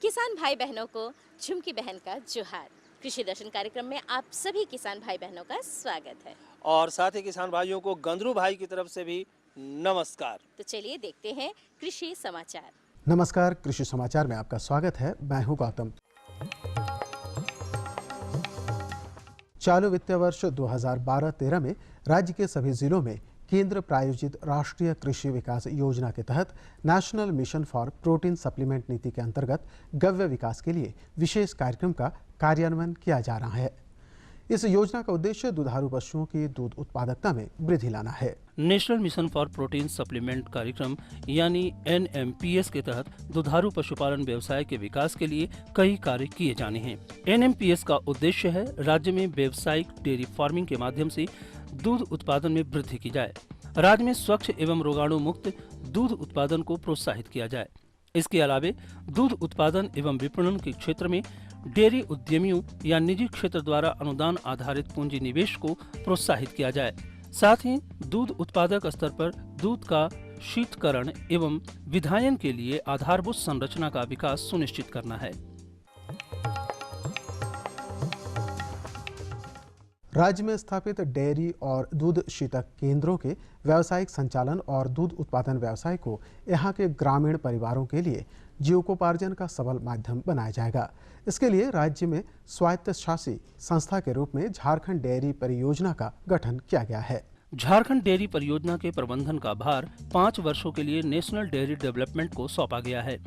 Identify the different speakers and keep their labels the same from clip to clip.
Speaker 1: किसान भाई बहनों को झुमकी बहन का जोहार। कृषि दर्शन कार्यक्रम में आप सभी किसान भाई बहनों का स्वागत है।
Speaker 2: और साथ ही किसान भाइयों को गंदरू भाई की तरफ से भी नमस्कार।
Speaker 1: तो चलिए देखते हैं कृषि समाचार।
Speaker 3: नमस्कार, कृषि समाचार में आपका स्वागत है। मैं हूं गौतम। चालू वित्तीय वर्ष 2012-13 में राज्य के सभी जिलों में केंद्र प्रायोजित राष्ट्रीय कृषि विकास योजना के तहत national mission for protein supplement नीति के अंतर्गत गव्य विकास के लिए विशेष कार्यक्रम का कार्यान्वयन किया जा रहा है। इस योजना का उद्देश्य दुधारू पशुओं की दूध उत्पादकता में वृद्धि लाना है।
Speaker 4: National mission for protein supplement कार्यक्रम यानी NMPS के तहत दुधारू पशुपालन व्यवसाय के विकास के लिए कई कार्य किए जाने हैं। NMPS का उद्देश्य है राज्य में व्यावसायिक डेयरी फार्मिंग के माध्यम से दूध उत्पादन में वृद्धि की जाए, राज्य में स्वच्छ एवं रोगाणु मुक्त दूध उत्पादन को प्रोत्साहित किया जाए। इसके अलावे दूध उत्पादन एवं विपणन के क्षेत्र में डेयरी उद्यमियों या निजी क्षेत्र द्वारा अनुदान आधारित पूंजी निवेश को प्रोत्साहित किया जाए। साथ ही दूध उत्पादक स्तर पर दूध का शीतकरण एवं विधायन के लिए आधारभूत संरचना का विकास सुनिश्चित करना है।
Speaker 3: राज्य में स्थापित डेयरी और दूध शीतक केंद्रों के व्यावसायिक संचालन और दूध उत्पादन व्यवसाय को यहां के ग्रामीण परिवारों के लिए जीविकोपार्जन का सबल माध्यम बनाया जाएगा। इसके लिए राज्य में स्वायत्तशासी संस्था के रूप में झारखंड डेयरी परियोजना का गठन किया गया है।
Speaker 4: झारखंड डेयरी परियोजना के प्रबंधन का भार 5 वर्षों के लिए नेशनल डेयरी डेवलपमेंट को सौंपा गया है।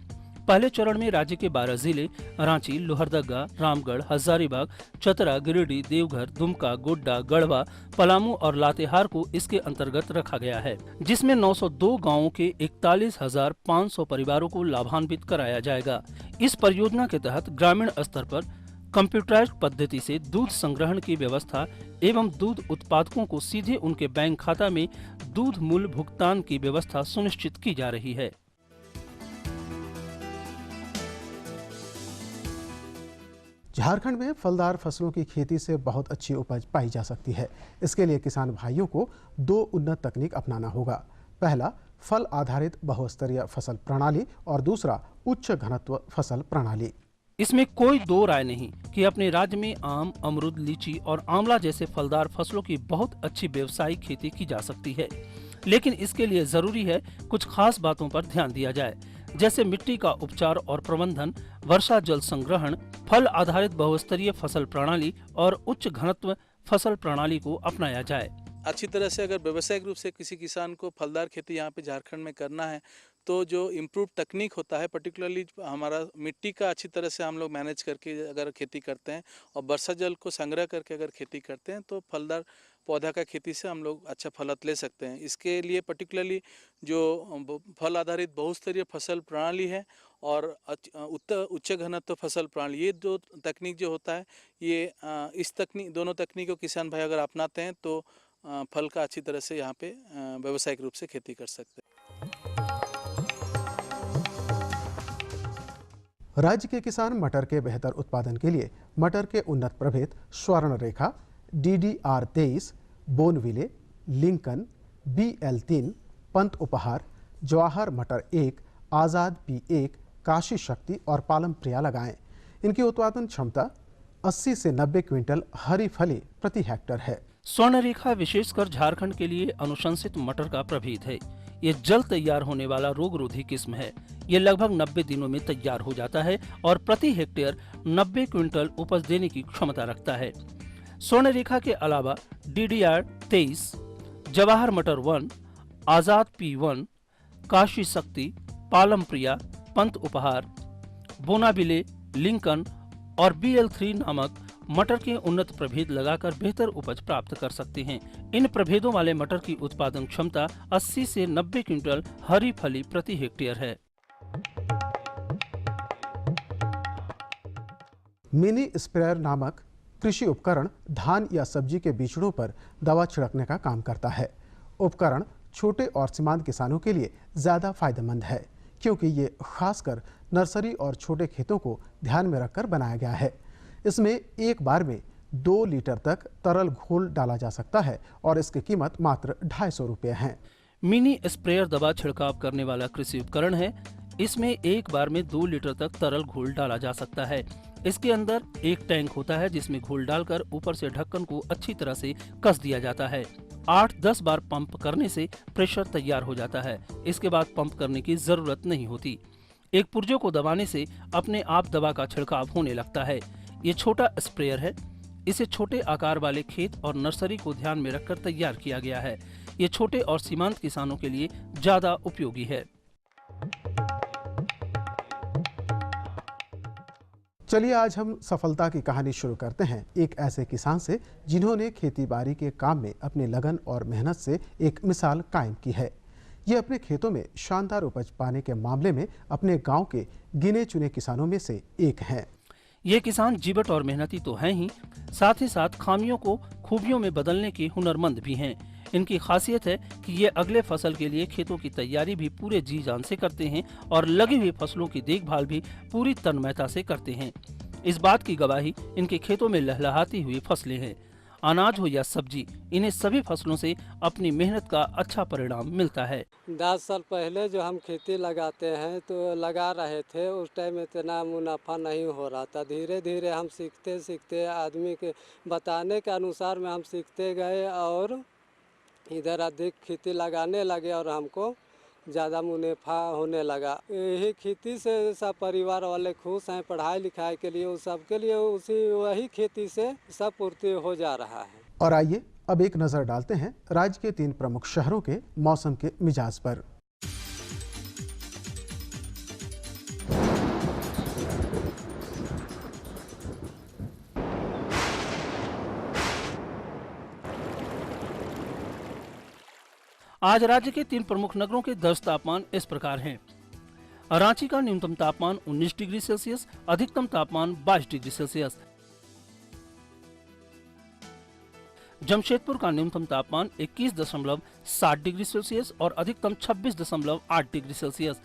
Speaker 4: पहले चरण में राज्य के 12 जिले रांची, लोहरदगा, रामगढ़, हजारीबाग, चतरा, गिरिडीह, देवघर, दुमका, गोड्डा, गढ़वा, पलामू और लातेहार को इसके अंतर्गत रखा गया है, जिसमें 902 गांवों के 41,500 परिवारों को लाभान्वित कराया जाएगा। इस परियोजना के तहत ग्रामीण स्तर पर कंप्यूटराइज्ड पद्धति से दूध संग्रहण की व्यवस्था एवं दूध उत्पादकों को सीधे उनके बैंक खाता में दूध मूल्य भुगतान की व्यवस्था सुनिश्चित की जा रही है।
Speaker 3: झारखंड में फलदार फसलों की खेती से बहुत अच्छी उपज पाई जा सकती है। इसके लिए किसान भाइयों को 2 उन्नत तकनीक अपनाना होगा। पहला, फल आधारित बहुस्तरीय फसल प्रणाली और दूसरा उच्च घनत्व फसल प्रणाली।
Speaker 4: इसमें कोई दो राय नहीं कि अपने राज्य में आम, अमरूद, लीची और आंवला जैसे फलदार फसलों की बहुत अच्छी व्यावसायिक खेती की जा सकती है, लेकिन इसके लिए जरूरी है कुछ खास बातों पर ध्यान दिया जाए, जैसे मिट्टी का उपचार और प्रबंधन, वर्षा जल संग्रहण, फल आधारित बहुस्तरीय फसल प्रणाली और उच्च घनत्व फसल प्रणाली को अपनाया जाए।
Speaker 5: अच्छी तरह से अगर व्यावसायिक रूप से किसी किसान को फलदार खेती यहाँ पे झारखंड में करना है तो जो इम्प्रूव तकनीक होता है, पर्टिकुलरली हमारा मिट्टी का अच्छी तरह से हम लोग मैनेज करके अगर खेती करते हैं और वर्षा जल को संग्रह करके अगर खेती करते हैं तो फलदार पौधा का खेती से हम लोग अच्छा फलत ले सकते हैं। इसके लिए पर्टिकुलरली जो फल आधारित बहुस्तरीय फसल प्रणाली है और उच्च घनत्व फसल प्रणाली, ये दो तकनीक जो होता है, ये इस तकनीक दोनों तकनीक को किसान भाई अगर अपनाते हैं तो फल का अच्छी तरह से यहाँ पे व्यावसायिक रूप से खेती कर सकते हैं।
Speaker 3: राज्य के किसान मटर के बेहतर उत्पादन के लिए मटर के उन्नत प्रभेद स्वर्ण रेखा, DDR 23, Bonneville, Lincoln, BL3, Pant उपहार, जवाहर मटर 1, आज़ाद P1, काशी शक्ति और पालम प्रिया लगाएं। इनकी उत्पादन क्षमता 80 से 90 क्विंटल हरी फली प्रति हेक्टर है।
Speaker 4: स्वर्ण रेखा विशेषकर झारखंड के लिए अनुशंसित मटर का प्रभेद है। ये जल्द तैयार होने वाला रोग रोधी किस्म है। ये लगभग 90 दिनों में तैयार हो जाता है और प्रति हेक्टेयर 90 क्विंटल उपज देने की क्षमता रखता है। स्वर्ण रेखा के अलावा DDR 23, जवाहर मटर 1, आज़ाद P1, काशी शक्ति, पालम प्रिया, पंत उपहार, बोनाबिले, लिंकन और BL3 नामक मटर के उन्नत प्रभेद लगाकर बेहतर उपज प्राप्त कर सकते हैं। इन प्रभेदों वाले मटर की उत्पादन क्षमता 80 से 90 क्विंटल हरी फली प्रति हेक्टेयर है।
Speaker 3: मिनी स्प्रेयर नामक कृषि उपकरण धान या सब्जी के बीजड़ों पर दवा छिड़कने का काम करता है। उपकरण छोटे और सीमांत किसानों के लिए ज़्यादा फायदेमंद है, क्योंकि ये खासकर नर्सरी और छोटे खेतों को ध्यान में रखकर बनाया गया है। इसमें एक बार में 2 लीटर तक तरल घोल डाला जा सकता है और इसकी कीमत मात्र 250 रुपये है।
Speaker 4: मिनी स्प्रेयर दवा छिड़काव करने वाला कृषि उपकरण है। इसमें एक बार में 2 लीटर तक तरल घोल डाला जा सकता है। इसके अंदर एक टैंक होता है जिसमें घोल डालकर ऊपर से ढक्कन को अच्छी तरह से कस दिया जाता है। 8-10 बार पंप करने से प्रेशर तैयार हो जाता है। इसके बाद पंप करने की जरूरत नहीं होती। एक पुर्जों को दबाने से अपने आप दवा का छिड़काव होने लगता है। ये छोटा स्प्रेयर है। इसे छोटे आकार वाले खेत और नर्सरी को ध्यान में रखकर तैयार किया गया है। ये छोटे और सीमांत किसानों के लिए ज्यादा उपयोगी है।
Speaker 3: चलिए आज हम सफलता की कहानी शुरू करते हैं एक ऐसे किसान से जिन्होंने खेती-बाड़ी के काम में अपनी लगन और मेहनत से एक मिसाल कायम की है। ये अपने खेतों में शानदार उपज पाने के मामले में अपने गांव के गिने चुने किसानों में से एक हैं।
Speaker 4: ये किसान जीवट और मेहनती तो हैं ही साथ खामियों को खूबियों में बदलने के हुनरमंद भी हैं। इनकी खासियत है कि ये अगले फसल के लिए खेतों की तैयारी भी पूरे जी जान से करते हैं और लगी हुई फसलों की देखभाल भी पूरी तन्मयता से करते हैं। इस बात की गवाही इनके खेतों में लहलहाती हुई फसलें हैं। अनाज हो या सब्जी, इन्हें सभी फसलों से अपनी मेहनत का अच्छा परिणाम मिलता है।
Speaker 6: 10 साल पहले जो हम खेती लगाते हैं तो लगा रहे थे, उस टाइम इतना मुनाफा नहीं हो रहा था। धीरे धीरे हम सीखते सीखते आदमी के बताने के अनुसार में हम सीखते गए और इधर अधिक खेती लगाने लगे और हमको ज़्यादा मुनाफा होने लगा। यही खेती से सब परिवार वाले खुश हैं। पढ़ाई लिखाई के लिए उस सब के लिए वही खेती से सब पूर्ति हो जा रहा है।
Speaker 3: और आइए अब एक नजर डालते हैं राज्य के 3 प्रमुख शहरों के मौसम के मिजाज पर।
Speaker 4: आज राज्य के 3 प्रमुख नगरों के 10 तापमान इस प्रकार हैं। रांची का न्यूनतम तापमान 19 डिग्री सेल्सियस, अधिकतम तापमान 22 डिग्री सेल्सियस। जमशेदपुर का न्यूनतम तापमान 21.7 डिग्री सेल्सियस और अधिकतम 26.8 डिग्री सेल्सियस।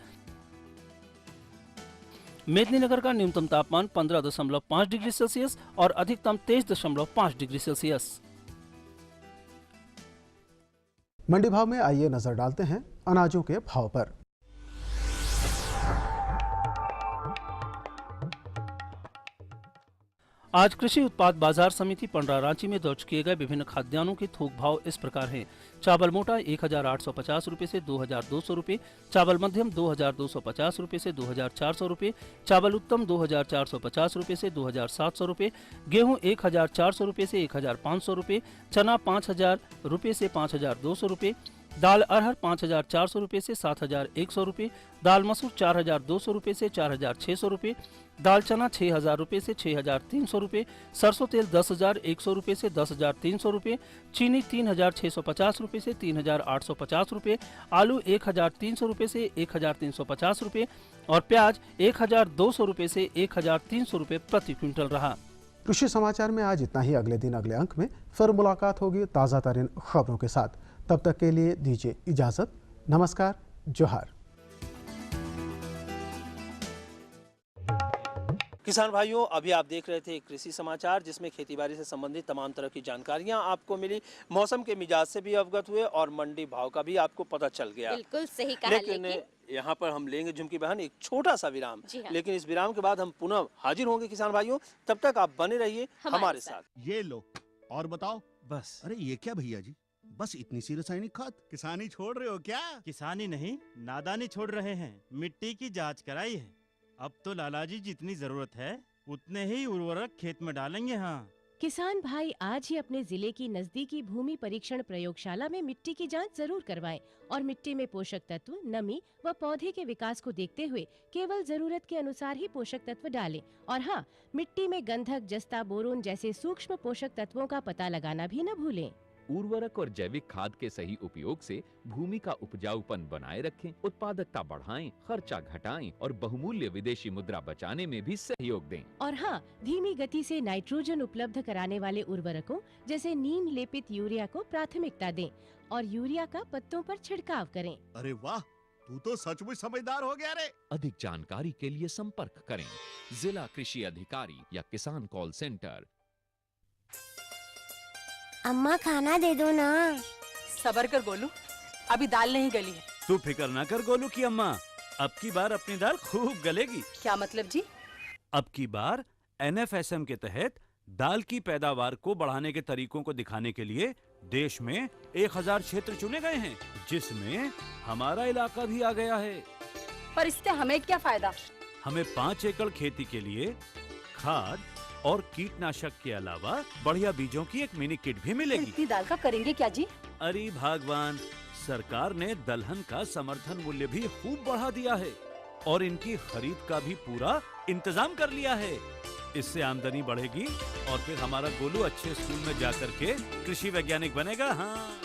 Speaker 4: मेदिनीनगर का न्यूनतम तापमान 15.5 डिग्री सेल्सियस और अधिकतम 23.5 डिग्री सेल्सियस।
Speaker 3: मंडी भाव में आइए नजर डालते हैं अनाजों के भाव पर।
Speaker 4: आज कृषि उत्पाद बाजार समिति पंडरा रांची में दर्ज किए गए विभिन्न खाद्यान्नों के थोक भाव इस प्रकार हैं। चावल मोटा 1850 रुपये से 2200 रुपये, चावल मध्यम 2250 रुपये से 2400 रुपये, चावल उत्तम 2450 रुपये से 2700 रुपये, गेहूं 1400 रुपये से 1500 रुपये, चना 5000 रुपये से 5200 रुपये, दाल अरहर 5400 रुपये से 7100 रुपये, दाल मसूर 4200 रुपये से 4600 रुपये, दाल चना 6000 रुपये से 6300 रुपये, सरसों तेल 10100 रुपये से 10300 रुपये, चीनी 3650 रुपये से 3850 रुपये, आलू 1300 रुपये से 1350 रुपये और प्याज 1200 रुपये से 1300 रुपये प्रति क्विंटल रहा।
Speaker 3: कृषि समाचार में आज इतना ही। अगले दिन अगले अंक में फिर मुलाकात होगी ताज़ा तरीन खबरों के साथ। तब तक के लिए दीजिए इजाजत। नमस्कार, जोहार।
Speaker 2: किसान भाइयों, अभी आप देख रहे थे कृषि समाचार, जिसमें खेतीबाड़ी से संबंधित तमाम तरह की जानकारियां आपको मिली, मौसम के मिजाज से भी अवगत हुए और मंडी भाव का भी आपको पता चल गया।
Speaker 1: बिल्कुल सही कहा।
Speaker 2: लेकिन यहाँ पर हम लेंगे झुमकी बहन एक छोटा सा विराम, लेकिन इस विराम के बाद हम पुनः हाजिर होंगे किसान भाइयों। तब तक आप बने रहिए हमारे साथ।
Speaker 7: ये लो और बताओ।
Speaker 2: बस।
Speaker 7: अरे ये क्या भैया जी, बस इतनी सी रासायनिक खाद? किसानी छोड़ रहे हो क्या?
Speaker 8: किसानी नहीं, नादानी छोड़ रहे हैं। मिट्टी की जांच कराई है। अब तो लालाजी जितनी जरूरत है उतने ही उर्वरक खेत में डालेंगे। हाँ
Speaker 9: किसान भाई आज ही अपने जिले की नजदीकी भूमि परीक्षण प्रयोगशाला में मिट्टी की जांच जरूर करवाएं और मिट्टी में पोषक तत्व, नमी व पौधे के विकास को देखते हुए केवल जरूरत के अनुसार ही पोषक तत्व डालें। और हाँ, मिट्टी में गंधक, जस्ता, बोरोन जैसे सूक्ष्म पोषक तत्वों का पता लगाना भी न भूलें।
Speaker 10: उर्वरक और जैविक खाद के सही उपयोग से भूमि का उपजाऊपन बनाए रखें, उत्पादकता बढ़ाएं, खर्चा घटाएं और बहुमूल्य विदेशी मुद्रा बचाने में भी सहयोग दें।
Speaker 9: और हाँ, धीमी गति से नाइट्रोजन उपलब्ध कराने वाले उर्वरकों जैसे नीम लेपित यूरिया को प्राथमिकता दें और यूरिया का पत्तों पर छिड़काव करें।
Speaker 7: अरे वाह, तू तो सचमुच समझदार हो गया रे।
Speaker 10: अधिक जानकारी के लिए संपर्क करें जिला कृषि अधिकारी या किसान कॉल सेंटर।
Speaker 11: अम्मा खाना दे दो ना।
Speaker 12: सबर कर गोलू, अभी दाल नहीं गली है।
Speaker 8: तू फिक्र ना कर गोलू की अम्मा,
Speaker 12: अब की बार अपनी दाल खूब गलेगी।
Speaker 13: क्या मतलब जी?
Speaker 12: अब की बार NFSM के तहत दाल की पैदावार को बढ़ाने के तरीकों को दिखाने के लिए देश में 1000 क्षेत्र चुने गए हैं, जिसमें हमारा इलाका भी आ गया है।
Speaker 13: पर इससे हमें क्या फायदा?
Speaker 12: हमें 5 एकड़ खेती के लिए खाद और कीटनाशक के अलावा बढ़िया बीजों की एक मिनी किट भी मिलेगी।
Speaker 13: इतनी दाल का करेंगे क्या जी?
Speaker 12: अरे भगवान, सरकार ने दलहन का समर्थन मूल्य भी खूब बढ़ा दिया है और इनकी खरीद का भी पूरा इंतजाम कर लिया है। इससे आमदनी बढ़ेगी और फिर हमारा गोलू अच्छे स्कूल में जाकर के कृषि वैज्ञानिक बनेगा। हाँ।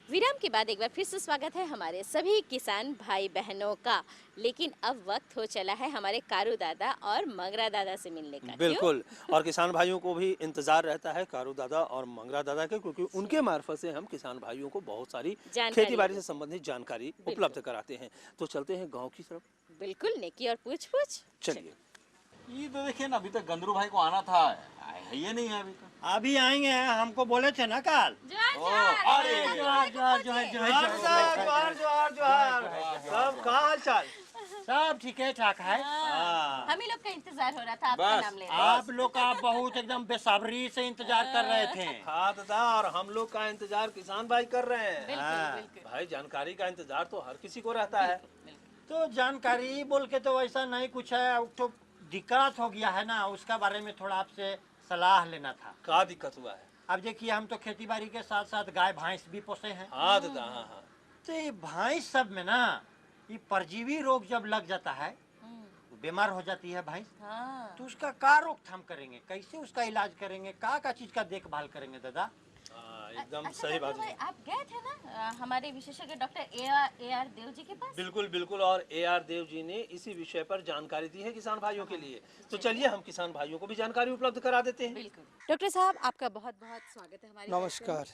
Speaker 1: विराम के बाद एक बार फिर से स्वागत है हमारे सभी किसान भाई बहनों का। लेकिन अब वक्त हो चला है हमारे कारू दादा और मंगरा दादा से मिलने का।
Speaker 2: बिल्कुल। और किसान भाइयों को भी इंतजार रहता है कारू दादा और मंगरा दादा के, क्योंकि उनके मार्फत से हम किसान भाइयों को बहुत सारी खेती बाड़ी से संबंधित जानकारी उपलब्ध कराते हैं। तो चलते हैं गाँव की तरफ।
Speaker 1: बिल्कुल, नेकी और पूछ पूछ।
Speaker 2: चलिए।
Speaker 14: ये तो देखिए ना, अभी तक गंदरू भाई को आना था, ये नहीं है अभी तक।
Speaker 15: अभी आएंगे, हमको बोले थे ना कल।
Speaker 2: अरे सब का हाल चाल?
Speaker 15: सब ठीक है ठाक है।
Speaker 1: हम ही लोग का इंतजार हो रहा था आपका नाम लेने।
Speaker 15: आप लोग का बहुत एकदम बेसब्री से इंतजार कर रहे थे।
Speaker 2: हाँ दादा, और हम लोग का इंतजार किसान भाई कर रहे हैं।
Speaker 1: बिल्कुल।
Speaker 2: भाई जानकारी का इंतजार तो हर किसी को रहता है।
Speaker 15: तो जानकारी बोल के तो वैसा नहीं कुछ है, तो दिक्कत हो गया है ना, उसका बारे में थोड़ा आपसे सलाह लेना था।
Speaker 2: क्या दिक्कत हुआ है?
Speaker 15: अब देखिए, हम तो खेती बाड़ी के साथ साथ गाय भैंस भी पोसे हैं।
Speaker 2: हाँ दादा, हाँ।
Speaker 15: तो ये भैंस सब में ना ये परजीवी रोग जब लग जाता है, बीमार हो जाती है भैंस, तो उसका क्या रोकथाम करेंगे, कैसे उसका इलाज करेंगे, क्या चीज का देखभाल करेंगे दादा?
Speaker 2: एकदम सही बात है।
Speaker 1: आप गए थे ना हमारे विशेषज्ञ डॉक्टर AR देव जी के पास?
Speaker 2: बिल्कुल बिल्कुल, और AR देव जी ने इसी विषय पर जानकारी दी है किसान भाइयों के लिए। तो चलिए हम किसान भाइयों को भी जानकारी उपलब्ध करा देते हैं।
Speaker 1: बिल्कुल। डॉक्टर साहब, आपका बहुत बहुत स्वागत है हमारे।
Speaker 16: नमस्कार।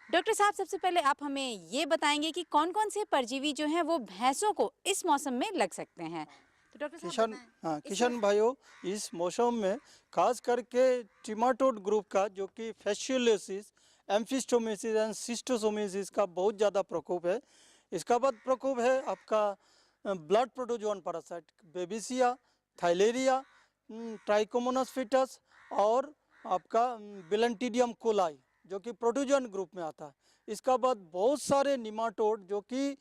Speaker 13: डॉक्टर साहब, सबसे पहले आप हमें ये बताएंगे कि कौन कौन से परजीवी जो हैं वो भैंसों को इस मौसम में लग सकते हैं। तो डॉक्टर साहब
Speaker 16: किसान भाइयों, इस मौसम में खास करके ट्रिमाटोड ग्रुप का, जो कि फैस्चुलोसिस, एम्फिस्टोमेसिस एंड सिस्टोसोमेसिस का बहुत ज़्यादा प्रकोप है। इसका बाद प्रकोप है आपका blood protozoan parasite, Babesia, Theileria, Trichomonas fetus और आपका बिलेंटिडियम कोलाई, जो कि प्रोटोजोन ग्रुप में आता है। इसका बाद बहुत सारे निमाटोड, जो कि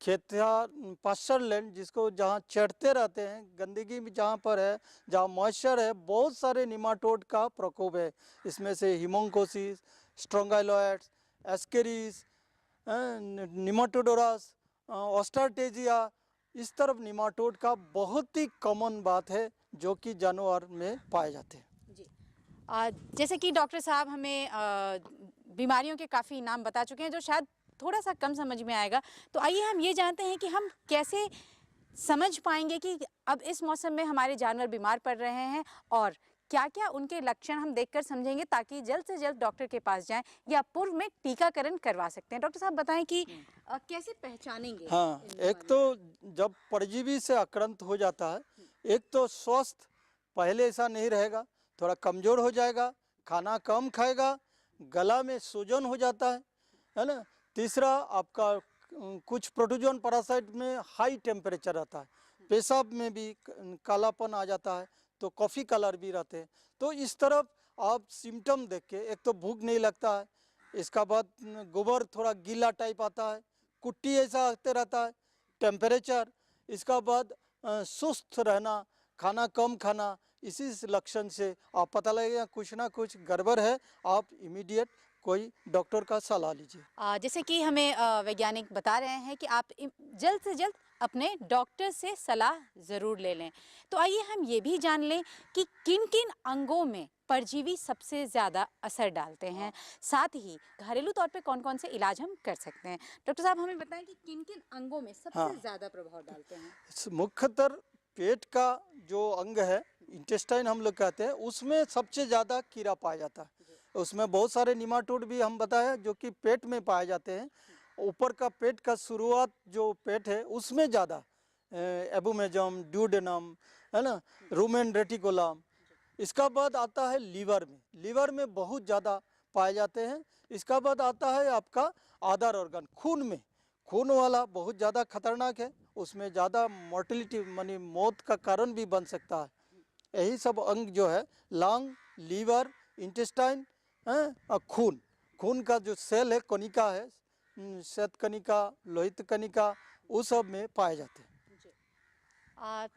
Speaker 16: खेतिया पास्चर लैंड, जिसको जहाँ चढ़ते रहते हैं, गंदगी भी जहाँ पर है, जहाँ मॉइस्चर है, बहुत सारे निमाटोड का प्रकोप है। इसमें से हिमोंकोसिस, स्ट्रोंगाइलॉइड्स, एस्केरिस, निमाटोडोरस, ऑस्टार्टेजिया, इस तरफ निमाटोड का बहुत ही कॉमन बात है, जो कि जानवर में पाए जाते हैं।
Speaker 13: जी, जैसे कि डॉक्टर साहब हमें बीमारियों के काफ़ी नाम बता चुके हैं, जो शायद थोड़ा सा कम समझ में आएगा। तो आइए हम ये जानते हैं कि हम कैसे समझ पाएंगे कि अब इस मौसम में हमारे जानवर बीमार पड़ रहे हैं और क्या क्या उनके लक्षण हम देखकर समझेंगे, ताकि जल्द से जल्द डॉक्टर के पास जाएं या पूर्व में टीकाकरण करवा सकते हैं। डॉक्टर साहब बताएं कि कैसे पहचानेंगे?
Speaker 16: हाँ, एक तो जब परजीवी से आक्रांत हो जाता है, एक तो स्वस्थ पहले ऐसा नहीं रहेगा, थोड़ा कमजोर हो जाएगा, खाना कम खाएगा, गला में सूजन हो जाता है ना। तीसरा, आपका कुछ प्रोटोजोन पैरासाइट में हाई टेम्परेचर रहता है, पेशाब में भी कालापन आ जाता है, तो कॉफ़ी कलर भी रहते हैं। तो इस तरफ आप सिम्टम देख के, एक तो भूख नहीं लगता है, इसका बाद गोबर थोड़ा गीला टाइप आता है, कुट्टी ऐसा आते रहता है, टेम्परेचर, इसका बाद सुस्त रहना, खाना कम खाना, इसी लक्षण से आप पता लगेगा कुछ ना कुछ गड़बड़ है। आप इमीडिएट कोई डॉक्टर का सलाह लीजिए।
Speaker 13: जैसे कि हमें वैज्ञानिक बता रहे हैं कि आप जल्द से जल्द अपने डॉक्टर से सलाह ज़रूर ले लें। तो आइए हम ये भी जान लें कि किन किन अंगों में परजीवी सबसे ज़्यादा असर डालते हैं, साथ ही घरेलू तौर पे कौन कौन से इलाज हम कर सकते हैं। डॉक्टर साहब हमें बताएं कि किन किन अंगों में सबसे ज़्यादा प्रभाव डालते हैं।
Speaker 16: मुख्यतर पेट का जो अंग है, इंटेस्टाइन हम लोग कहते हैं, उसमें सबसे ज़्यादा कीड़ा पाया जाता है। उसमें बहुत सारे निमाटोड भी हम बताया जो कि पेट में पाए जाते हैं। ऊपर का पेट का शुरुआत जो पेट है उसमें ज़्यादा एबुमेजम, ड्यूडेनम, है ना, रूमेन रेटिकुलम। इसका बाद आता है लीवर में, लीवर में बहुत ज़्यादा पाए जाते हैं। इसका बाद आता है आपका अदर ऑर्गन, खून में, खून वाला बहुत ज़्यादा खतरनाक है, उसमें ज़्यादा मोर्टिलिटी मानी मौत का कारण भी बन सकता है। यही सब अंग जो है लंग, लीवर, इंटेस्टाइन और खून का जो सेल है, कणिका है, श्वेत कणिका, लोहित कणिका, वो सब में पाए जाते हैं।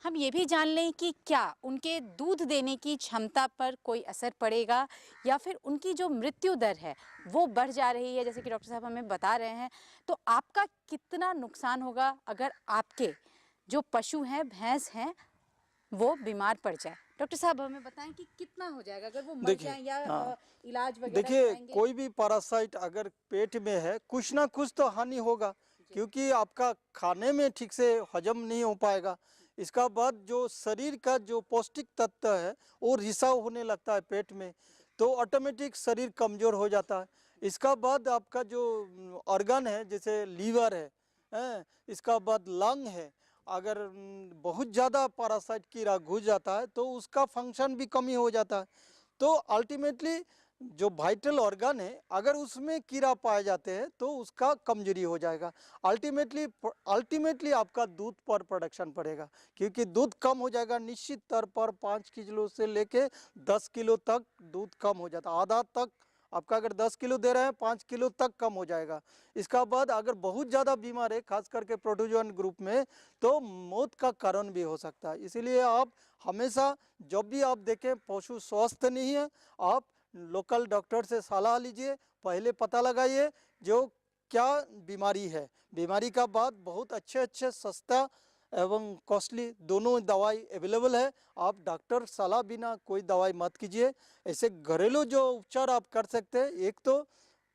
Speaker 13: हम ये भी जान लें कि क्या उनके दूध देने की क्षमता पर कोई असर पड़ेगा या फिर उनकी जो मृत्यु दर है वो बढ़ जा रही है, जैसे कि डॉक्टर साहब हमें बता रहे हैं, तो आपका कितना नुकसान होगा अगर आपके जो पशु हैं, भैंस हैं, वो बीमार पड़ जाए? डॉक्टर साहब हमें बताएं कि कितना हो जाएगा अगर वो मर जाए या इलाज वगैरह
Speaker 16: देखिए,
Speaker 13: कराएंगे?
Speaker 16: कोई भी पैरासाइट अगर पेट में है, कुछ ना कुछ तो हानि होगा, क्योंकि आपका खाने में ठीक से हजम नहीं हो पाएगा। इसका बाद जो शरीर का जो पौष्टिक तत्व है वो रिसाव होने लगता है पेट में, तो ऑटोमेटिक शरीर कमज़ोर हो जाता है। इसका बाद आपका जो ऑर्गन है, जैसे लीवर है, इसका बाद लंग है, अगर बहुत ज़्यादा पैरासाइट कीड़ा घुस जाता है तो उसका फंक्शन भी कमी हो जाता है। तो अल्टीमेटली जो वाइटल ऑर्गन है, अगर उसमें कीड़ा पाए जाते हैं तो उसका कमजोरी हो जाएगा। अल्टीमेटली आपका दूध पर प्रोडक्शन पड़ेगा, क्योंकि दूध कम हो जाएगा। निश्चित तौर पर 5 किलो से लेके 10 किलो तक दूध कम हो जाता है। आधा तक आपका अगर 10 किलो दे रहे हैं, 5 किलो तक कम हो जाएगा। इसका बाद अगर बहुत ज़्यादा बीमार है, खास करके प्रोटोजोन ग्रुप में, तो मौत का कारण भी हो सकता है। इसीलिए आप हमेशा जब भी आप देखें पशु स्वस्थ नहीं है, आप लोकल डॉक्टर से सलाह लीजिए, पहले पता लगाइए जो क्या बीमारी है। बीमारी का बाद बहुत अच्छे सस्ता एवं कॉस्टली दोनों दवाई अवेलेबल है। आप डॉक्टर सलाह बिना कोई दवाई मत कीजिए। ऐसे घरेलू जो उपचार आप कर सकते हैं, एक तो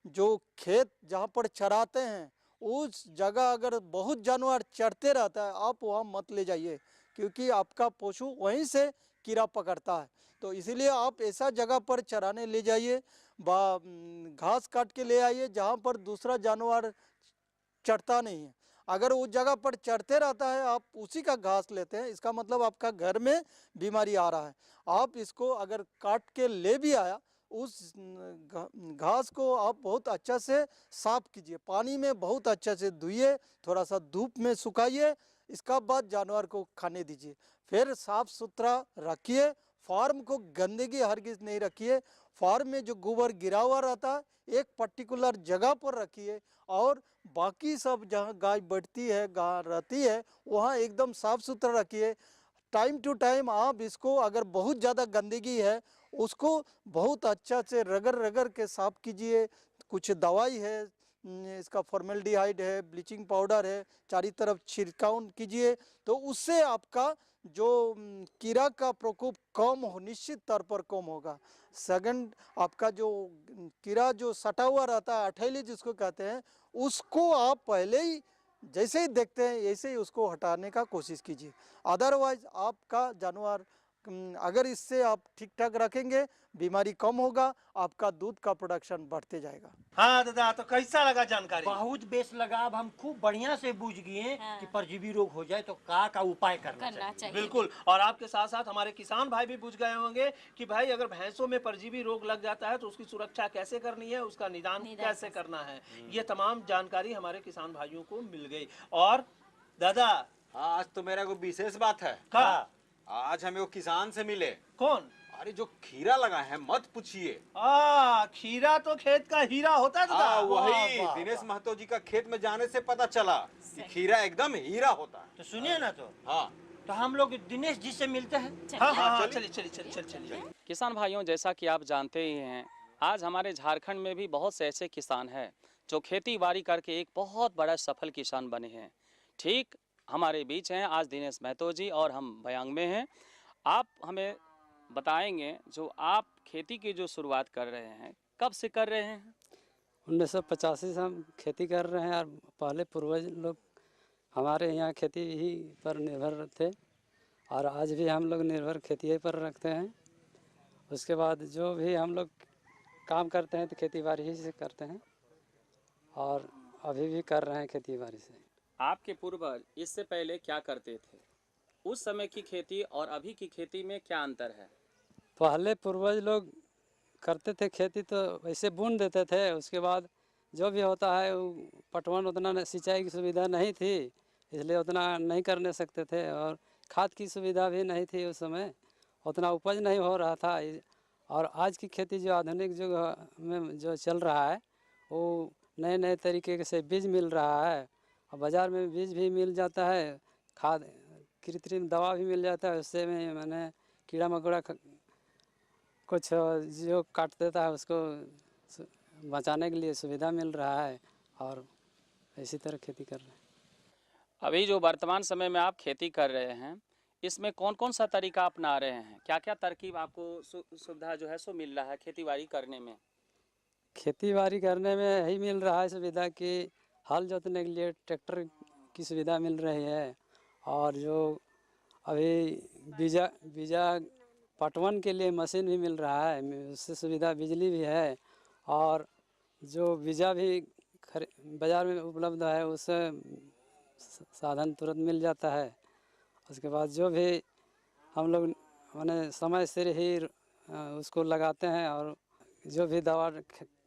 Speaker 16: जो खेत जहाँ पर चराते हैं उस जगह अगर बहुत जानवर चरते रहता है, आप वहाँ मत ले जाइए, क्योंकि आपका पशु वहीं से कीड़ा पकड़ता है। तो इसीलिए आप ऐसा जगह पर चराने ले जाइए, घास काट के ले आइए जहाँ पर दूसरा जानवर चरता नहीं है। अगर उस जगह पर चरते रहता है, आप उसी का घास लेते हैं, इसका मतलब आपका घर में बीमारी आ रहा है। आप इसको अगर काट के ले भी आया, उस घास को आप बहुत अच्छा से साफ कीजिए, पानी में बहुत अच्छा से धुइए, थोड़ा सा धूप में सुखाइए, इसका बाद जानवर को खाने दीजिए। फिर साफ सुथरा रखिए, फार्म को गंदगी हरगिज नहीं रखिए। फार्म में जो गोबर गिरा हुआ रहता है एक पर्टिकुलर जगह पर रखिए, और बाकी सब जहाँ गाय बैठती है, गाय रहती है, वहाँ एकदम साफ सुथरा रखिए। टाइम टू टाइम आप इसको, अगर बहुत ज़्यादा गंदगी है उसको बहुत अच्छा से रगड़ के साफ कीजिए। कुछ दवाई है, इसका फॉर्मेल्डिहाइड है, ब्लीचिंग पाउडर है, चारों तरफ छिड़काव कीजिए, तो उससे आपका जो कीड़ा का प्रकोप कम हो, निश्चित तौर पर कम होगा। सेकंड, आपका जो कीड़ा जो सटा हुआ रहता है, अठैली जिसको कहते हैं, उसको आप पहले ही जैसे ही देखते हैं ऐसे ही उसको हटाने का कोशिश कीजिए। अदरवाइज आपका जानवर अगर इससे आप ठीक ठाक रखेंगे, बीमारी कम होगा, आपका दूध का प्रोडक्शन बढ़ते जाएगा।
Speaker 15: हाँ दादा, तो कैसा लगा जानकारी? बहुत बेस लगा। अब हम खूब बढ़िया से बूझ गए कि परजीवी रोग हो जाए तो का उपाय करना चाहिए।
Speaker 2: बिल्कुल, और आपके साथ साथ हमारे किसान भाई भी बुझ गए होंगे कि भाई अगर भैंसों में परजीवी रोग लग जाता है तो उसकी सुरक्षा कैसे करनी है, उसका निदान कैसे करना है, ये तमाम जानकारी हमारे किसान भाइयों को मिल गई। और दादा,
Speaker 14: आज तो मेरा कोई विशेष बात है। आज हमें वो किसान से मिले।
Speaker 2: कौन?
Speaker 14: अरे जो खीरा लगा है, मत पूछिए।
Speaker 2: खीरा तो खेत का हीरा होता है।
Speaker 14: वही दिनेश महतो जी का खेत में जाने से पता चला कि खीरा एकदम हीरा होता है।
Speaker 15: तो सुनिए ना, तो
Speaker 14: हाँ,
Speaker 15: तो हम लोग दिनेश जी से मिलते हैं।
Speaker 2: हाँ, चलिए।
Speaker 17: किसान भाइयों, जैसा कि आप जानते ही हैं, आज हमारे झारखंड में भी बहुत से ऐसे किसान हैं जो खेती बाड़ी करके एक बहुत बड़ा सफल किसान बने हैं। ठीक हमारे बीच हैं आज दिनेश महतो जी और हम बयांग में हैं। आप हमें बताएंगे, जो आप खेती की जो शुरुआत कर रहे हैं, कब से कर रहे हैं?
Speaker 6: 1985 से हम खेती कर रहे हैं, और पहले पूर्वज लोग हमारे यहाँ खेती ही पर निर्भर थे, और आज भी हम लोग निर्भर खेती पर रखते हैं। उसके बाद जो भी हम लोग काम करते हैं तो खेती बाड़ी ही से करते हैं, और अभी भी कर रहे हैं खेती बाड़ी से।
Speaker 17: आपके पूर्वज इससे पहले क्या करते थे? उस समय की खेती और अभी की खेती में क्या अंतर है?
Speaker 6: पहले पूर्वज लोग करते थे खेती तो वैसे बुन देते थे, उसके बाद जो भी होता है वो पटवन, उतना सिंचाई की सुविधा नहीं थी, इसलिए उतना नहीं करने सकते थे और खाद की सुविधा भी नहीं थी उस समय, उतना उपज नहीं हो रहा था। और आज की खेती जो आधुनिक युग में जो चल रहा है वो नए नए तरीके से बीज मिल रहा है और बाज़ार में बीज भी मिल जाता है, खाद कृत्रिम दवा भी मिल जाता है, उससे में मैंने कीड़ा मकोड़ा कुछ जो काट देता है उसको बचाने के लिए सुविधा मिल रहा है और इसी तरह खेती कर रहे हैं।
Speaker 17: अभी जो वर्तमान समय में आप खेती कर रहे हैं इसमें कौन कौन सा तरीका अपना रहे हैं, क्या क्या तरकीब आपको सुविधा जो है सो मिल रहा है खेतीबाड़ी करने में?
Speaker 6: खेती बाड़ी करने में यही मिल रहा है सुविधा कि हल जोतने के लिए ट्रैक्टर की सुविधा मिल रही है और जो अभी बीजा पटवन के लिए मशीन भी मिल रहा है, उससे सुविधा बिजली भी है और जो बीजा भी बाज़ार में उपलब्ध है उससे साधन तुरंत मिल जाता है। उसके बाद जो भी हम लोग माने समय से ही उसको लगाते हैं और जो भी दवा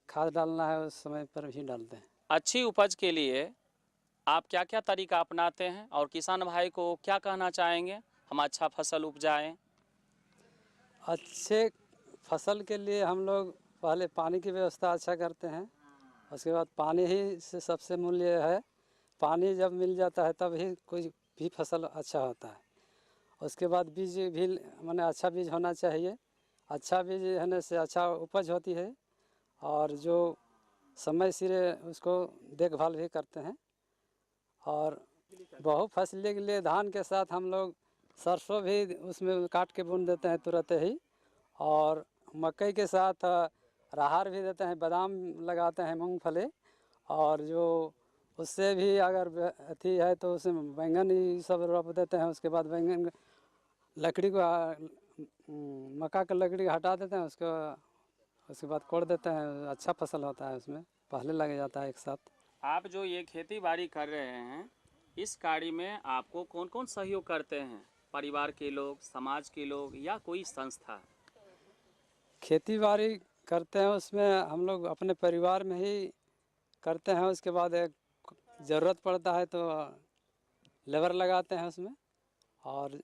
Speaker 6: खाद डालना है उस समय पर ही डालते हैं।
Speaker 17: अच्छी उपज के लिए आप क्या क्या तरीका अपनाते हैं और किसान भाई को क्या कहना चाहेंगे हम अच्छा फसल उपजाएं?
Speaker 6: अच्छे फसल के लिए हम लोग पहले पानी की व्यवस्था अच्छा करते हैं, उसके बाद पानी ही से सबसे मूल्य है। पानी जब मिल जाता है तब ही कोई भी फसल अच्छा होता है। उसके बाद बीज भी माने अच्छा बीज होना चाहिए, अच्छा बीज होने से अच्छा उपज होती है और जो समय सिरे उसको देखभाल भी करते हैं। और बहुफसली के लिए धान के साथ हम लोग सरसों भी उसमें काट के बुन देते हैं तुरंत ही और मकई के साथ राहर भी देते हैं, बादाम लगाते हैं, मूंगफली और जो उससे भी अगर अथी है तो उसमें बैंगन ही सब रोप देते हैं। उसके बाद बैंगन लकड़ी को मक्का का लकड़ी हटा देते हैं, उसके बाद कोड़ देते हैं, अच्छा फसल होता है उसमें, पहले लग जाता है एक साथ।
Speaker 17: आप जो ये खेती बाड़ी कर रहे हैं इस कार्य में आपको कौन कौन सहयोग करते हैं, परिवार के लोग, समाज के लोग या कोई संस्था?
Speaker 6: खेती बाड़ी करते हैं उसमें हम लोग अपने परिवार में ही करते हैं, उसके बाद एक ज़रूरत पड़ता है तो लेबर लगाते हैं उसमें और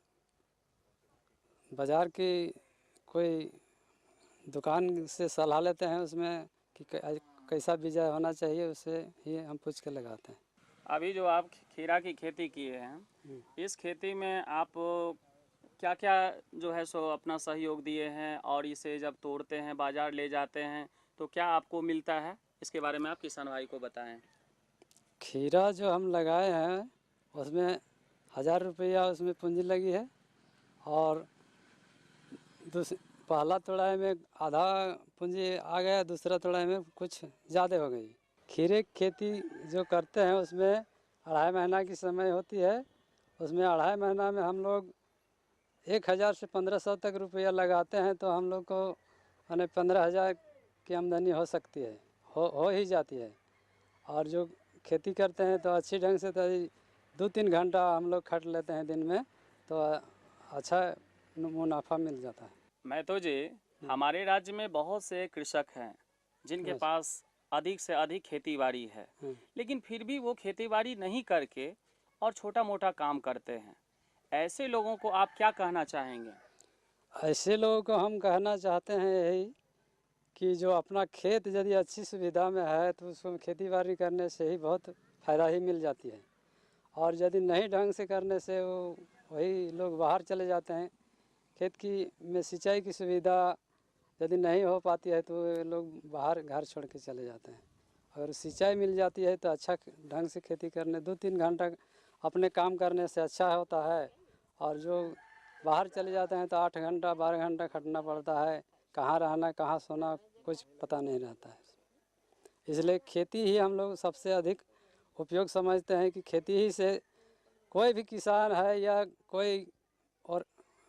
Speaker 6: बाज़ार की कोई दुकान से सलाह लेते हैं उसमें कि कैसा बीज होना चाहिए, उससे ही हम पूछ के लगाते हैं।
Speaker 17: अभी जो आप खीरा की खेती किए हैं इस खेती में आप क्या क्या जो है सो अपना सहयोग दिए हैं और इसे जब तोड़ते हैं बाज़ार ले जाते हैं तो क्या आपको मिलता है, इसके बारे में आप किसान भाई को बताएं।
Speaker 6: खीरा जो हम लगाए हैं उसमें 1000 रुपया उसमें पूंजी लगी है और पहला तोड़ाई में आधा पूंजी आ गया, दूसरा तोड़ाई में कुछ ज़्यादा हो गई। खीरे की खेती जो करते हैं उसमें 2.5 महीना की समय होती है, उसमें 2.5 महीना में हम लोग 1000 से 1500 तक रुपया लगाते हैं तो हम लोग को माने 15,000 की आमदनी हो सकती है, हो ही जाती है। और जो खेती करते हैं तो अच्छी ढंग से तो 2-3 घंटा हम लोग खट लेते हैं दिन में तो अच्छा मुनाफा मिल जाता है।
Speaker 17: मैं तो जी हमारे राज्य में बहुत से कृषक हैं जिनके पास अधिक से अधिक खेतीबाड़ी है लेकिन फिर भी वो खेतीबाड़ी नहीं करके और छोटा मोटा काम करते हैं। ऐसे लोगों को आप क्या कहना चाहेंगे?
Speaker 6: ऐसे लोगों को हम कहना चाहते हैं यही कि जो अपना खेत यदि अच्छी सुविधा में है तो उसको खेती बाड़ी करने से ही बहुत फ़ायदा ही मिल जाती है और यदि नहीं ढंग से करने से वही लोग बाहर चले जाते हैं। खेत की में सिंचाई की सुविधा यदि नहीं हो पाती है तो लोग बाहर घर छोड़ के चले जाते हैं। अगर सिंचाई मिल जाती है तो अच्छा ढंग से खेती करने 2-3 घंटा अपने काम करने से अच्छा होता है और जो बाहर चले जाते हैं तो 8 घंटा 12 घंटा खटना पड़ता है, कहाँ रहना कहाँ सोना कुछ पता नहीं रहता है। इसलिए खेती ही हम लोग सबसे अधिक उपयोग समझते हैं कि खेती ही से कोई भी किसान है या कोई और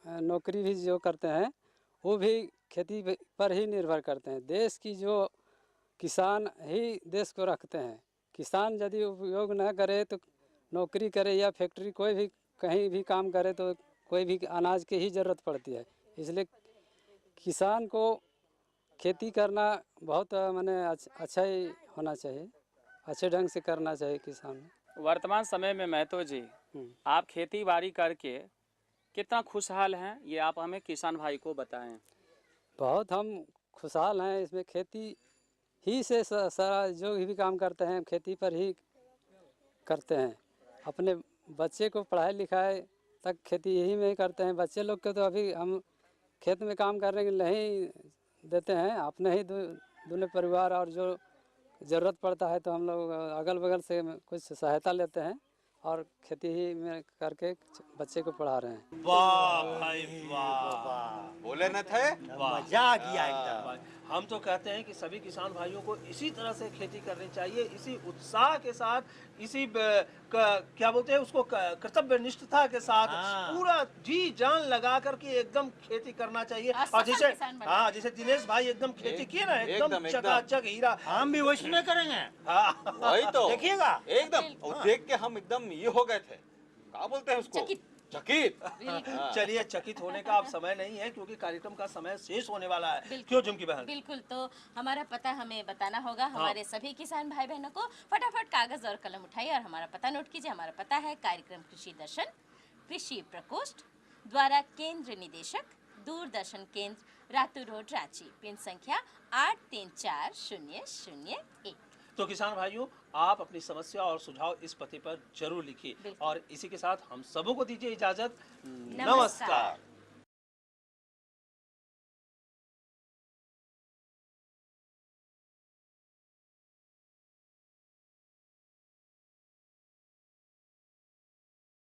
Speaker 6: नौकरी भी जो करते हैं वो भी खेती पर ही निर्भर करते हैं। देश की जो किसान ही देश को रखते हैं। किसान यदि उपयोग न करे तो नौकरी करे या फैक्ट्री कोई भी कहीं भी काम करे तो कोई भी अनाज की ही ज़रूरत पड़ती है। इसलिए किसान को खेती करना बहुत माने अच्छा ही होना चाहिए, अच्छे ढंग से करना चाहिए किसान।
Speaker 17: वर्तमान समय में महतो जी आप खेती बाड़ी करके कितना खुशहाल हैं, ये आप हमें किसान भाई को बताएं।
Speaker 6: बहुत हम खुशहाल हैं, इसमें खेती ही से सारा जो भी काम करते हैं खेती पर ही करते हैं। अपने बच्चे को पढ़ाई लिखाई तक खेती यही में ही करते हैं। बच्चे लोग के तो अभी हम खेत में काम करने के लिए नहीं देते हैं, अपने ही दूल्हे परिवार और जो ज़रूरत पड़ता है तो हम लोग अगल बगल से कुछ सहायता लेते हैं और खेती ही में करके बच्चे को पढ़ा रहे हैं।
Speaker 2: वाह भाई वाह,
Speaker 14: बोले न थे,
Speaker 15: मजा आ गया एकदम।
Speaker 2: हम तो कहते हैं कि सभी किसान भाइयों को इसी तरह से खेती करनी चाहिए, इसी उत्साह के साथ, इसी क्या बोलते हैं उसको, कर्तव्य निष्ठता के साथ पूरा जी जान लगा करके एकदम खेती करना चाहिए। और जैसे दिनेश भाई एकदम खेती किए ना, एकदम चकाचक हीरा,
Speaker 15: हम भी वैसे में करेंगे।
Speaker 14: वही तो
Speaker 15: देखिएगा
Speaker 14: एकदम, और देख के हम एकदम ये हो गए थे, क्या बोलते हैं उसको, चकित।
Speaker 2: चलिए, चकित होने का अब समय नहीं है क्योंकि कार्यक्रम का समय शेष होने वाला है। क्यों झुमकी बहन?
Speaker 1: बिल्कुल, तो हमारा पता हमें बताना होगा हमारे सभी किसान भाई बहनों को। फटाफट कागज और कलम उठाइए और हमारा पता नोट कीजिए। हमारा पता है कार्यक्रम कृषि दर्शन, कृषि प्रकोष्ठ द्वारा केंद्र निदेशक, दूरदर्शन केंद्र, रातू रोड, रांची। पिन संख्या 834001।
Speaker 2: तो किसान भाइयों, आप अपनी समस्या और सुझाव इस पते पर जरूर लिखिए। और इसी के साथ हम सबों को दीजिए इजाजत। नमस्कार।